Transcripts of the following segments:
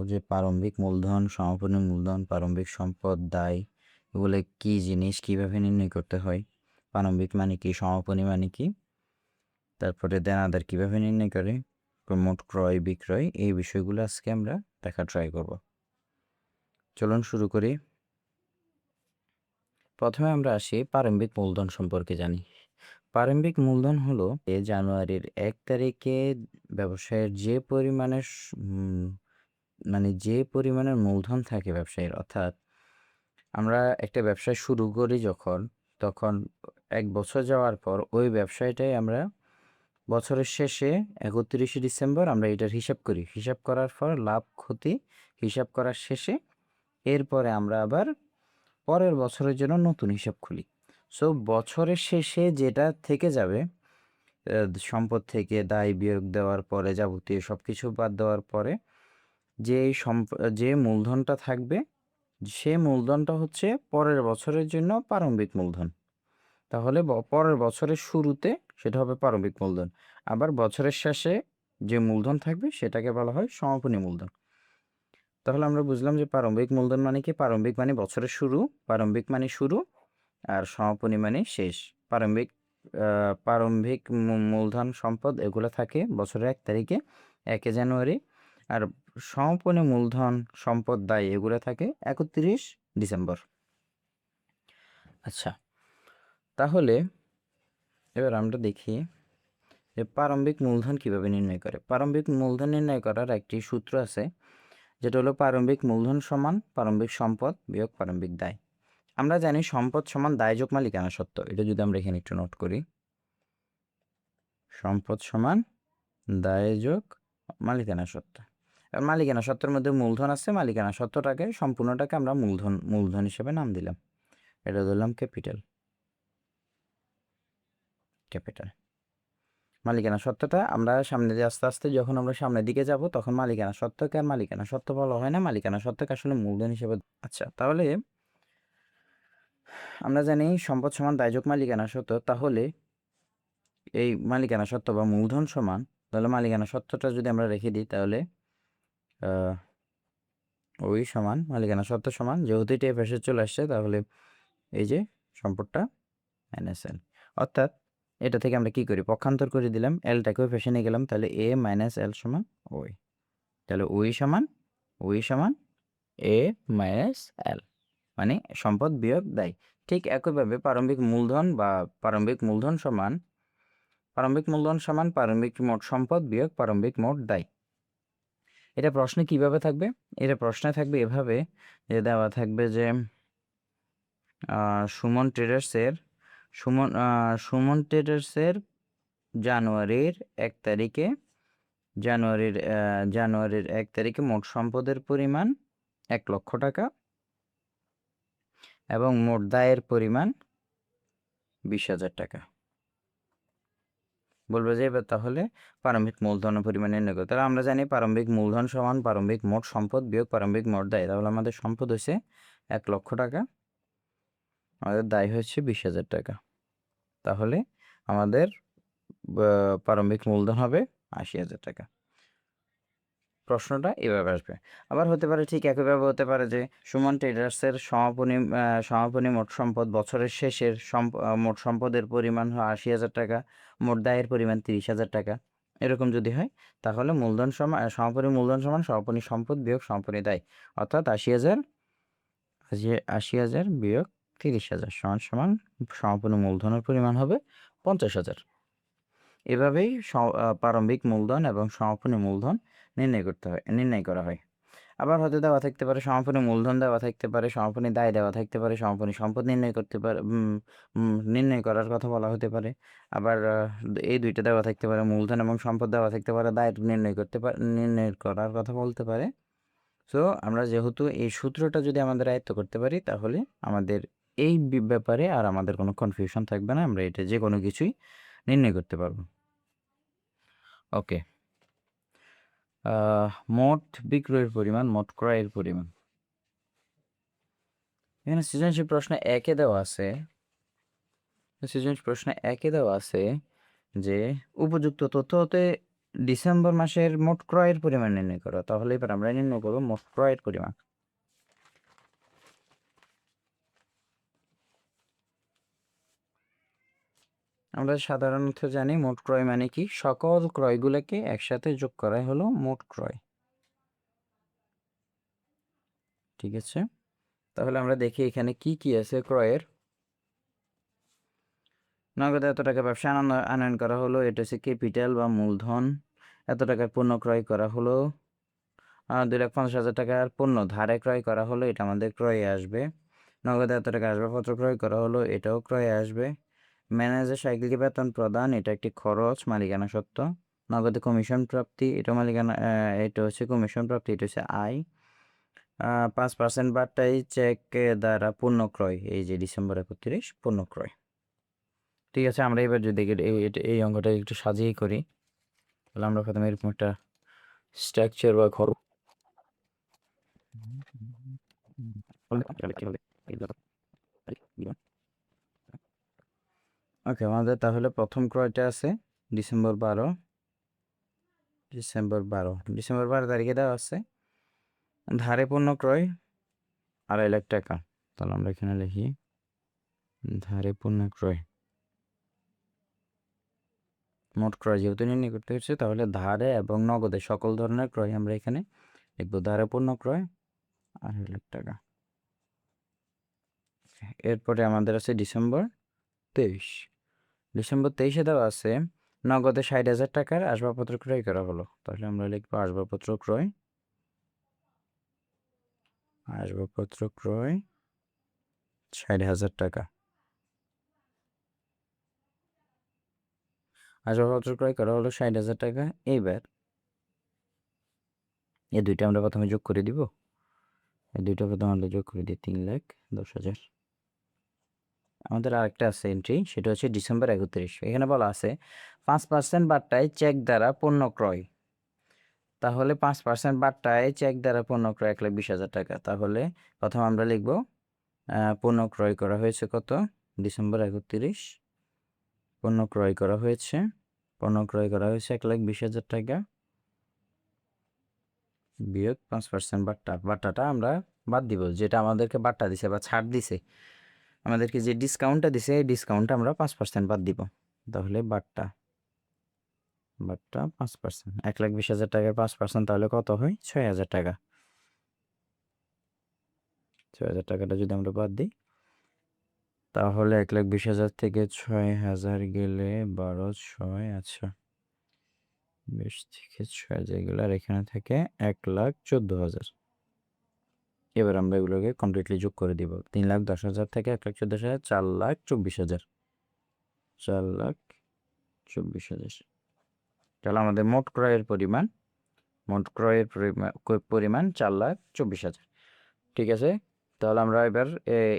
যে প্রারম্ভিক মূলধন, সমাপনী মূলধন, প্রারম্ভিক সম্পদ, দায় এগুলো কি জিনিস, কিভাবে নির্ণয় করতে হয়, প্রারম্ভিক মানে কি, সমাপনী মানে কি, তারপরে দেনাদার কিভাবে নির্ণয় করে, মোট ক্রয় বিক্রয়, এই বিষয়গুলো আজকে আমরা দেখা ট্রাই করব। চলুন শুরু করি। প্রথমে আমরা আসি প্রারম্ভিক মূলধন সম্পর্কে জানি। প্রারম্ভিক মূলধন হলো জানুয়ারির 1 তারিখে ব্যবসায়ের যে পরিমাণের মানে যে পরিমাণের মূলধন থাকে ব্যবসায়ীর, অর্থাৎ আমরা একটা ব্যবসা শুরু করি যখন, তখন 1 বছর যাওয়ার পর ওই ব্যবসায়টাই আমরা বছরের শেষে 31শে ডিসেম্বর আমরা এটার হিসাব করি। হিসাব করার পর লাভ ক্ষতি হিসাব করার শেষে এরপরে আমরা আবার পরের বছরের জন্য নতুন হিসাব খুলি। সো বছরের শেষে যেটা থেকে যাবে, সম্পদ থেকে দায় বিয়োগ দেওয়ার পরে, যাবতীয় সব কিছু বাদ দেওয়ার পরে যে মূলধনটা থাকবে, সে মূলধনটা হচ্ছে পরের বছরের জন্য প্রারম্ভিক মূলধন। তাহলে পরের বছরের শুরুতে সেটা হবে প্রারম্ভিক মূলধন। আবার বছরের শেষে যে মূলধন থাকবে সেটাকে বলা হয় সমাপনী মূলধন। তাহলে আমরা বুঝলাম যে প্রারম্ভিক মূলধন মানে কি, প্রারম্ভিক মানে বছরের শুরু, প্রারম্ভিক মানে শুরু, আর সমাপনী মানে শেষ। প্রারম্ভিক মূলধন সম্পদ এগুলো থাকে বছরের 1 তারিখে, 1 জানুয়ারি, আর সমাপনী মূলধন সম্পদ দায় এগুলো থাকে 31 ডিসেম্বর। আচ্ছা, তাহলে এবার আমরা দেখি যে প্রারম্ভিক মূলধন কিভাবে নির্ণয় করে। প্রারম্ভিক মূলধন নির্ণয় করার একটি সূত্র আছে, যেটা হলো প্রারম্ভিক মূলধন সমান প্রারম্ভিক সম্পদ বিয়োগ প্রারম্ভিক দায়। আমরা জানি সম্পদ সমান দায় যোগ মালিকানা সত্ত্ব। এটা যদি আমরা এখানে একটু নোট করি, সম্পদ সমান দায় যোগ মালিকানা সত্ত্ব। মালিকানা সত্ত্বের মধ্যে মূলধন আছে, মালিকানা সত্ত্বটাকে সম্পূর্ণটাকে আমরা মূলধন হিসেবে নাম দিলাম, এটা ধরলাম ক্যাপিটাল। মালিকানা সত্ত্বটা আমরা সামনে দিয়ে আস্তে আস্তে যখন আমরা সামনের দিকে যাব, তখন মালিকানা সত্ত্বকে আর মালিকানা সত্ত্ব বলা হয় না, মালিকানা সত্ত্বকে আসলে মূলধন হিসেবে। আচ্ছা, তাহলে আমরা জানি সম্পদ সমান দায় যোগ মালিকানা সত্ত্ব। তাহলে এই মালিকানা সত্ত্ব বা মূলধন সমান, তাহলে মালিকানা সত্ত্বটা যদি আমরা রেখে দিই, তাহলে ওই সমান মালিকানা সত্ত্ব সমান, যেহেতু এটা পাশে চলে আসছে, তাহলে এই যে সম্পদটা মাইনাস এল। অর্থাৎ এটা থেকে আমরা কি করি, পক্ষান্তর করে দিলাম, এলটাকে ওই পাশে নিয়ে গেলাম, তাহলে এ মাইনাস এল সমান ওই। তাহলে ওই সমান এ মাইনাস এল, মানে সম্পদ বিয়োগ দায়। ঠিক একইভাবে প্রারম্ভিক মূলধন সমান প্রারম্ভিক মোট সম্পদ বিয়োগ প্রারম্ভিক মোট দায়। এটা প্রশ্নে কিভাবে থাকবে? এটা প্রশ্নে থাকবে এভাবে, যে দেওয়া থাকবে যে সুমন ট্রেডার্সের জানুয়ারির 1 তারিখে মোট সম্পদের পরিমাণ 1 লক্ষ টাকা এবং মোট দায়ের পরিমাণ 20,000 টাকা। বলবে যে এবার তাহলে প্রারম্ভিক মূলধনের পরিমাণ নির্ণয় করতে। তাহলে আমরা জানি প্রারম্ভিক মূলধন সমান প্রারম্ভিক মোট সম্পদ বিয়োগ প্রারম্ভিক মোট দায়। তাহলে আমাদের সম্পদ হচ্ছে 1 লক্ষ টাকা, আমাদের দায় হচ্ছে 20,000 টাকা। তাহলে আমাদের প্রারম্ভিক মূলধন হবে 80,000 টাকা। প্রশ্নটা এভাবে আসবে। আবার হতে পারে ঠিক একইভাবে হতে পারে যে সুমন ট্রেডার্সের সমাপনী মোট সম্পদ বছরের শেষের মোট সম্পদের পরিমাণ হয় 80,000 টাকা, মোট দায়ের পরিমাণ 30,000 টাকা। এরকম যদি হয়, তাহলে সমাপনী মূলধন সমান সমাপনী সম্পদ বিয়োগ সমাপনী দায়, অর্থাৎ 80,000 বিয়োগ 30,000 সমান সমাপনী মূলধনের পরিমাণ হবে 50,000। এভাবেই প্রারম্ভিক মূলধন এবং সমাপনী মূলধন নির্ণয় করা হয়। আবার হয়তো দেওয়া থাকতে পারে সমাপনী মূলধন দেওয়া থাকতে পারে, সমাপনী দায় দেওয়া থাকতে পারে, সমাপনী সম্পদ নির্ণয় করার কথা বলা হতে পারে। আবার এই দুইটা দেওয়া থাকতে পারে, মূলধন এবং সম্পদ দেওয়া থাকতে পারে, দায় নির্ণয় করার কথা বলতে পারে। সো আমরা যেহেতু এই সূত্রটা যদি আমাদের আয়ত্ত করতে পারি, তাহলে আমাদের এই ব্যাপারে আর আমাদের কোনো কনফিউশন থাকবে না, আমরা এটা যে কোনো কিছুই নির্ণয় করতে পারবো। ওকে, মোট বিক্রয়ের পরিমাণ, মোট ক্রয়ের পরিমাণ। এখানে সৃজনশীল প্রশ্ন একে দেওয়া আছে যে উপযুক্ত তথ্য হতে ডিসেম্বর মাসের মোট ক্রয়ের পরিমাণ নির্ণয় করো। তাহলে এবার আমরা নির্ণয় করব মোট ক্রয়ের পরিমাণ। আমরা সাধারণত জানি মোট ক্রয় মানে কি, সকল ক্রয়গুলোকে একসাথে যোগ করাই হলো মোট ক্রয়। ঠিক আছে, তাহলে আমরা দেখি এখানে কি কি আছে ক্রয়ের। নগদে এত টাকা ব্যবসা আনয়ন করা হলো, এটা হচ্ছে ক্যাপিটাল বা মূলধন। এত টাকার পণ্য ক্রয় করা হলো, 2,50,000 টাকার পণ্য ধারে ক্রয় করা হলো, এটা আমাদের ক্রয়ে আসবে। নগদে এত টাকা আসবাবপত্র ক্রয় করা হলো, এটাও ক্রয়ে আসবে। ম্যানেজার সাইকেলকে বেতন প্রদান, এটা একটি খরচ, মালিকানা সত্ত্ব। নগদে কমিশন প্রাপ্তি, এটা মালিকানা, এটা হচ্ছে কমিশন প্রাপ্তি, এটা হচ্ছে আয়। 5% বার্তাই চেক দ্বারা পণ্য ক্রয়, এই যে ডিসেম্বর 31 পণ্য ক্রয়। ঠিক আছে, আমরা এবার যদি এই অঙ্কটা একটু সাজিয়ে করি, তাহলে আমরা প্রথমে এরকম একটা স্ট্রাকচার বা ঘর। ওকে, আমাদের তাহলে প্রথম ক্রয়টা আছে ডিসেম্বর 12 তারিখে দেওয়া আছে। ধারে পণ্য ক্রয় 2.5 লাখ টাকা। তাহলে আমরা এখানে লিখি ধারে পণ্য ক্রয়। মোট ক্রয় যেহেতু নির্ণয় করতে হচ্ছে, তাহলে ধারে এবং নগদে সকল ধরনের ক্রয় আমরা এখানে লিখবো। ধারে পণ্য ক্রয় 2.5 লাখ টাকা। এরপরে আমাদের আছে ডিসেম্বর 23 দেওয়া আছে নগদে 60,000 টাকার আসবাবপত্র ক্রয় করা হলো। তাহলে আমরা লিখবো আসবাবপত্র ক্রয় 60,000 টাকা। আসবাবপত্র ক্রয় করা হলো 60,000 টাকা। এইবার এই দুইটা আমরা প্রথমে যোগ করে দিব। এই দুইটা প্রথমে আমরা যোগ করে দিই, 3,10,000। আমাদের আরেকটা আছে এন্ট্রি, সেটা হচ্ছে ডিসেম্বর 31। এখানে বলা আছে 5% বার্তায় চেক দ্বারা পণ্য ক্রয়। তাহলে 5% বার্তায় চেক দ্বারা পণ্য ক্রয় 1,20,000 টাকা। তাহলে প্রথমে আমরা লিখব পণ্য ক্রয় করা হয়েছে কত, ডিসেম্বর 31 পণ্য ক্রয় করা হয়েছে 1,20,000 টাকা বিয়োগ 5% বাট্টাটা আমরা বাদ দিব, যেটা আমাদেরকে বাট্টা দিছে বা ছাড় দিছে, আমাদেরকে যে ডিসকাউন্টটা দিছে এই ডিসকাউন্টটা আমরা 5% বাদ দিব। তাহলে বাট্টা 5%, 1,20,000 টাকার 5%, তাহলে কত হয়, 6,000 টাকা। 6,000 টাকাটা যদি আমরা বাদ দিই, তাহলে 1,20,000 থেকে 6,000 গেলে 12, 6, আচ্ছা 20 থেকে 6,000 গেলে, আর এখানে থেকে 1,14,000। এবার আমরা এগুলোকে কমপ্লিটলি যোগ করে দিব। 3,10,000 থেকে 1,14,000, 4,24,000। 4,24,000। তাহলে আমাদের মোট ক্রয়ের পরিমাণ 4,24,000। ঠিক আছে, তাহলে আমরা এবার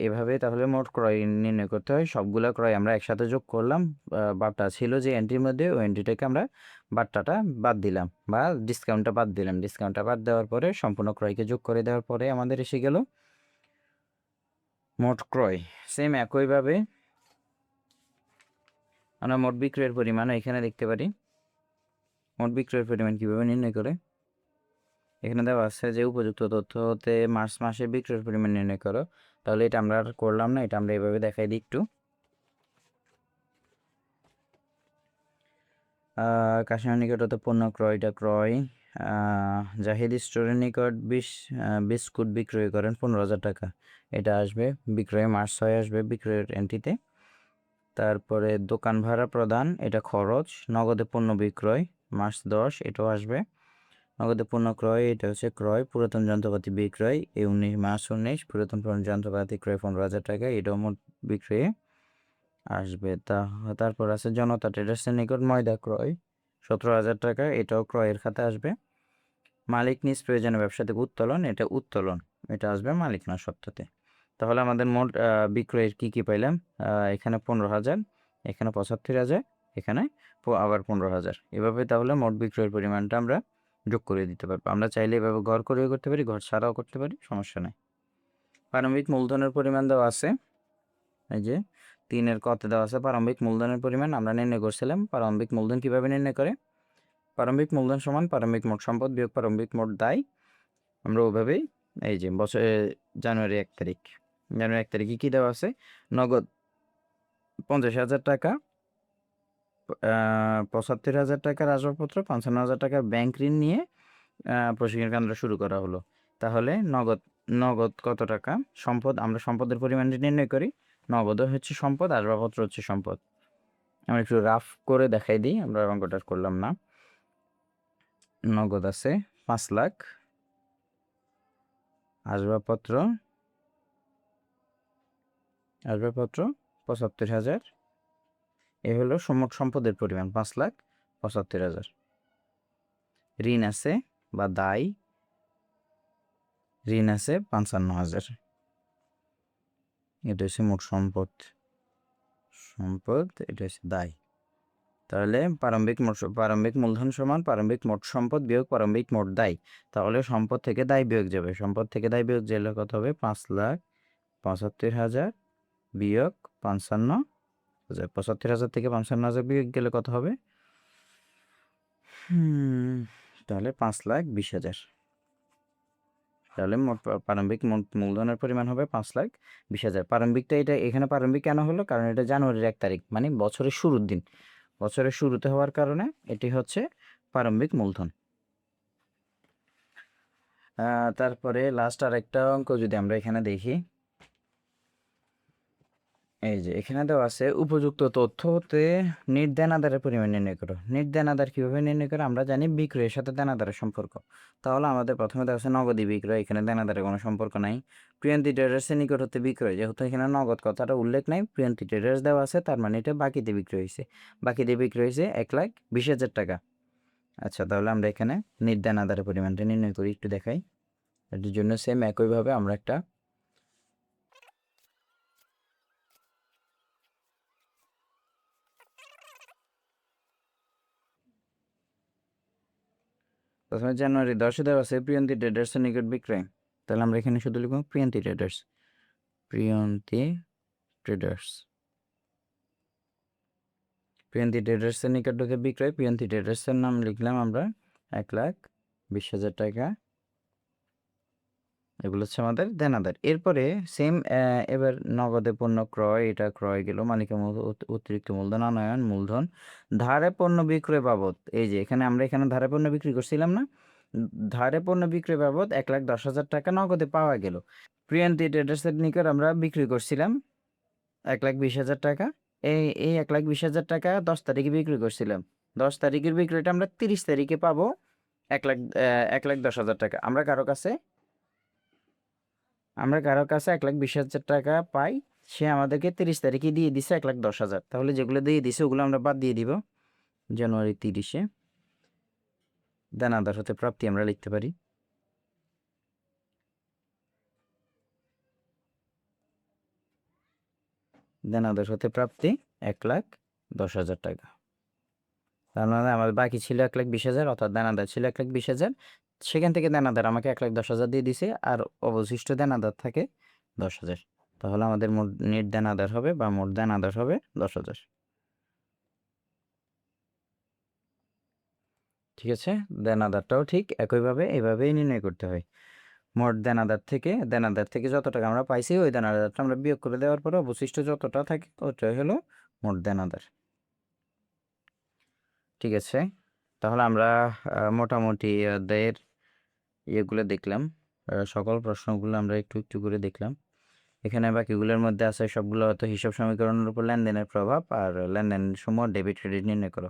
এভাবে তাহলে মোট ক্রয় নির্ণয় করতে হয়। সবগুলা ক্রয় আমরা একসাথে যোগ করলাম, বাট্টা ছিল যে এন্ট্রির মধ্যে, ওই এন্ট্রিটাকে আমরা বাট্টাটা বাদ দিলাম বা ডিসকাউন্টটা বাদ দিলাম। ডিসকাউন্টটা বাদ দেওয়ার পরে সম্পূর্ণ ক্রয়কে যোগ করে দেওয়ার পরে আমাদের এসে গেল মোট ক্রয়। সেম একইভাবে আমরা মোট বিক্রয়ের পরিমাণ এখানে দেখতে পারি। মোট বিক্রয়ের পরিমাণ কীভাবে নির্ণয় করে, এখানে দেওয়া আছে যে উপযুক্ত তথ্য হতে মার্চ মাসে বিক্রয়ের পরিমাণ নির্ণয় করো। তাহলে এটা আমরা আর করলাম না, এটা আমরা এভাবে দেখাই দিই একটু। কাশিমার নিকট হতে পণ্য ক্রয়টা ক্রয়। জাহিদ স্টোরের নিকট বিস্কুট বিক্রয় করেন 15,000 টাকা, এটা আসবে বিক্রয়। মার্চ 6 আসবে বিক্রয়ের এন্ট্রিতে। তারপরে দোকান ভাড়া প্রদান, এটা খরচ। নগদে পণ্য বিক্রয় মার্চ 10, এটাও আসবে। নগদে পণ্য ক্রয়, এটা হচ্ছে ক্রয়। পুরাতন যন্ত্রপাতি বিক্রয় এই মার্চ 19, পুরাতন যন্ত্রপাতি ক্রয় 15,000 টাকা, এটাও মোট বিক্রয়ে আসবে। তারপর আছে জনতা ট্রেডার্সের নিকট ময়দা ক্রয় 17,000 টাকা, এটাও ক্রয়ের খাতে আসবে। মালিক নিজ প্রয়োজনে ব্যবসা থেকে উত্তোলন, এটা আসবে মালিক না সত্ত্বতে। তাহলে আমাদের মোট বিক্রয়ের কি পাইলাম, এখানে 15,000, এখানে 75,000, এখানে আবার 15,000। এভাবে তাহলে মোট বিক্রয়ের পরিমাণটা আমরা যোগ করে দিতে পারবো। আমরা চাইলে এভাবে ঘর করেও করতে পারি, ঘর ছাড়াও করতে পারি, সমস্যা নেই। প্রারম্ভিক মূলধনের পরিমাণ দেওয়া আছে, এই যে 3 কতে দেওয়া আছে প্রারম্ভিক মূলধনের পরিমাণ আমরা নির্ণয় করছিলাম। প্রারম্ভিক মূলধন কিভাবে নির্ণয় করে, প্রারম্ভিক মূলধন সমান প্রারম্ভিক মোট সম্পদ বিয়োগ প্রারম্ভিক মোট দায়। আমরা ওভাবেই এই যে জানুয়ারি 1 তারিখ, জানুয়ারি 1 তারিখে কী দেওয়া আছে? নগদ 50,000 টাকা, 75,000 টাকার আসবাবপত্র, 55,000 টাকার ব্যাংক ঋণ নিয়ে প্রশিক্ষণ কেন্দ্র শুরু করা হলো। তাহলে নগদ কত টাকা? সম্পদ, আমরা সম্পদের পরিমাণটি নির্ণয় করি। নগদও হচ্ছে সম্পদ, আসবাবপত্র হচ্ছে সম্পদ। আমরা একটু রাফ করে দেখাই দিই, আমরা অঙ্কটা করলাম না। নগদ আছে 5 লাখ, আসবাবপত্র 75,000, এ হলো মোট সম্পদের পরিমাণ 5,75,000। ঋণ আছে বা দায়, ঋণ আছে 55,000। এটা হচ্ছে মোট সম্পদ, এটা হচ্ছে দায়। তাহলে প্রারম্ভিক মূলধন সমান প্রারম্ভিক মোট সম্পদ বিয়োগ প্রারম্ভিক মোট দায়। তাহলে সম্পদ থেকে দায় বিয়োগ যাবে, সম্পদ থেকে দায় বিয়োগ গেলে কত হবে? 5,75,000 বিয়োগ 55,000। 75,000 থেকে 55,000 বিয়োগ গেলে কত হবে? তাহলে 5,20,000। তাহলে মোট প্রারম্ভিক মূলধনের পরিমাণ হবে 5,20,000। প্রারম্ভিকটা এটা এখানে প্রারম্ভিক কেন হলো? কারণ এটা জানুয়ারির 1 তারিখ, মানে বছরের শুরুর দিন। বছরের শুরুতে হওয়ার কারণে এটি হচ্ছে প্রারম্ভিক মূলধন। তারপরে লাস্ট আরেকটা অঙ্ক যদি আমরা এখানে দেখি, এই যে এখানে দেওয়া আছে উপযুক্ত তথ্য হতে নিট দেনাদারের পরিমাণ নির্ণয় করো। নিট দেনাদার কীভাবে নির্ণয় করে? আমরা জানি বিক্রয়ের সাথে দেনাদারের সম্পর্ক। তাহলে আমাদের প্রথমে দেওয়া আছে নগদি বিক্রয়, এখানে দেনাদারের কোনো সম্পর্ক নাই। প্রিয়ন্তি ট্রেডার্সের নিকট হতে বিক্রয়, যেহেতু এখানে নগদ কথাটা উল্লেখ নাই, প্রিয়ন্তি ট্রেডার্স দেওয়া আছে, তার মানে এটা বাকিতে বিক্রয় হয়েছে। বাকিতে বিক্রয় হয়েছে 1,20,000 টাকা। আচ্ছা, তাহলে আমরা এখানে নিট দেনাদারের পরিমাণটা নির্ণয় করি, একটু দেখাই। এটির জন্য সেম একইভাবে আমরা একটা প্রথমে জানুয়ারি 10 দেওয়া আছে প্রিয়ন্তি ট্রেডার্সের নিকট বিক্রয়। তাহলে আমরা এখানে শুধু লিখব প্রিয়ন্তি ট্রেডার্স, প্রিয়ন্তি ট্রেডার্স, প্রিয়ন্তি ট্রেডার্সের নিকট হতে বিক্রয়। প্রিয়ন্তি ট্রেডার্সের নাম লিখলাম আমরা 1,20,000 টাকা। এগুলো হচ্ছে আমাদের দেনাদার। এরপরে সেম এবার নগদে পণ্য ক্রয়, এটা ক্রয় গেল, মালিকের অতিরিক্ত মূলধন আনয়ন, মূলধন ধারে পণ্য বিক্রয় বাবদ। এই যে এখানে আমরা ধারে পণ্য বিক্রি করছিলাম না, ধারে পণ্য বিক্রয় বাবদ 1,10,000 টাকা নগদে পাওয়া গেল। প্রিয়ন্তি ট্রেডার্সের নিকট আমরা বিক্রি করছিলাম 1,20,000 টাকা। এই 1,20,000 টাকা 10 তারিখে বিক্রি করছিলাম। 10 তারিখের বিক্রয়টা আমরা 30 তারিখে পাবো 1,10,000 টাকা। আমরা কারো কাছে 1,20,000 টাকা পাই, সে আমাদেরকে 30 তারিখে দিয়ে দিছে 1,10,000। তাহলে যেগুলো দিয়ে দিছে ওগুলো আমরা বাদ দিয়ে দিব। জানুয়ারি 30-এ দেনাদার হতে প্রাপ্তি আমরা লিখতে পারি। দেনাদার হতে প্রাপ্তি 1,10,000 টাকা। তার মানে আমাদের বাকি ছিল 1,20,000, অর্থাৎ দেনাদার ছিল 1,20,000। সেখান থেকে দেনাদার আমাকে 1,10,000 দিয়ে দিছে, আর অবশিষ্ট দেনাদার থাকে 10,000। তাহলে আমাদের মোট নেট দেনাদার হবে বা মোট দেনাদার হবে 10,000। ঠিক আছে, দেনাদারটাও ঠিক একইভাবে এভাবেই নির্ণয় করতে হয়। মোট দেনাদার থেকে যত টাকা আমরা পাইছি ওই দেনাদারটা আমরা বিয়োগ করে দেওয়ার পরে অবশিষ্ট যতটা থাকে ওটাই হলো মোট দেনাদার। ঠিক আছে, তাহলে আমরা মোটামুটি অধ্যায়ের ইয়েগুলো দেখলাম, সকল প্রশ্নগুলো আমরা একটু একটু করে দেখলাম। এখানে বাকিগুলোর মধ্যে আছে সবগুলো হয়তো হিসাব সমীকরণের উপর লেনদেনের প্রভাব আর লেনদেন সমূহ ডেবিট ক্রেডিট নির্ণয় করো।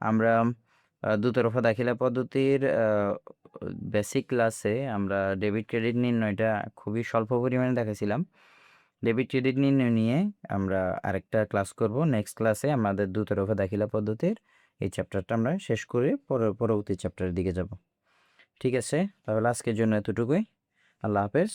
আমরা দুতরফা দাখিলা পদ্ধতির বেসিক ক্লাসে আমরা ডেবিট ক্রেডিট নির্ণয়টা খুবই স্বল্প পরিমাণে দেখাছিলাম। ডেবিট ক্রেডিট নির্ণয় নিয়ে আমরা আরেকটা ক্লাস করব। নেক্সট ক্লাসে আমাদের দুতরফা দাখিলা পদ্ধতির এই চ্যাপ্টারটা আমরা শেষ করে পরবর্তী চ্যাপ্টারের দিকে যাব। ঠিক আছে, তাহলে আজকের জন্য এতটুকুই। আল্লাহ হাফেজ।